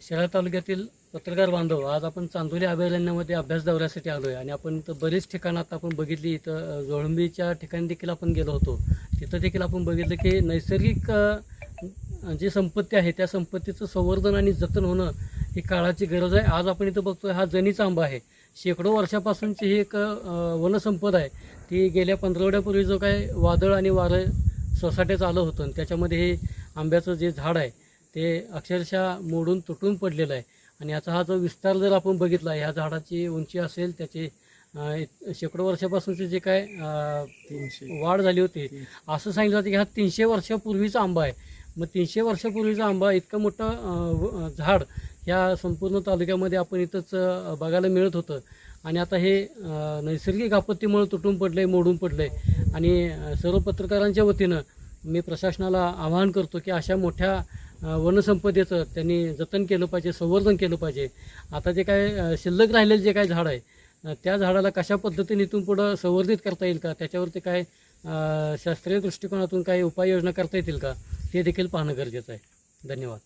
शिराळा तालुक्यातील पत्रकार बांधव, आज आपण चांदोली अभयारण्यामध्ये अभ्यास दौऱ्यासाठी आलो आहे आणि आपण इथं बरीच ठिकाणं आता आपण बघितली. इथं जोळंबीच्या ठिकाणी देखील आपण गेलो होतो. तिथं देखील आपण बघितलं की नैसर्गिक जी संपत्ती आहे त्या संपत्तीचं संवर्धन आणि जतन होणं ही काळाची गरज आहे. आज आपण इथं बघतोय हा जनीचा आंबा आहे. शेकडो वर्षापासूनची ही एक वनसंपदा आहे. ती गेल्या 15 जो काय वादळ आणि वारं सोसाट्याचं आलं होतं आणि त्याच्यामध्ये हे आंब्याचं जे झाड आहे ते अक्षरशः मोडून तुटून पडलेलं आहे. आणि याचा हा जो विस्तार जर आपण बघितला, ह्या झाडाची उंची असेल त्याची शेकडो वर्षापासूनची जे काय 300 वाढ झाली होती, असं सांगितलं जातं की हा 300 वर्षापूर्वीचा आंबा आहे. मग 300 वर्षापूर्वीचा आंबा, इतकं मोठं झाड ह्या संपूर्ण तालुक्यामध्ये आपण इथंच बघायला मिळत होतं. आणि आता हे नैसर्गिक आपत्तीमुळे तुटून पडलं आहे, मोडून पडलं आहे. आणि सर्व पत्रकारांच्या वतीनं मी प्रशासनाला आवाहन करतो की अशा मोठ्या वनसंपदेचं त्यांनी जतन केलं पाहिजे, संवर्धन केलं पाहिजे. आता जे काय शिल्लक राहिलेलं जे काय झाड आहे त्या झाडाला कशा पद्धतीने इथून पुढं संवर्धित करता येईल का, त्याच्यावरती काय शास्त्रीय दृष्टिकोनातून काही उपाययोजना करता येतील का, ते देखील पाहणं गरजेचं आहे. धन्यवाद.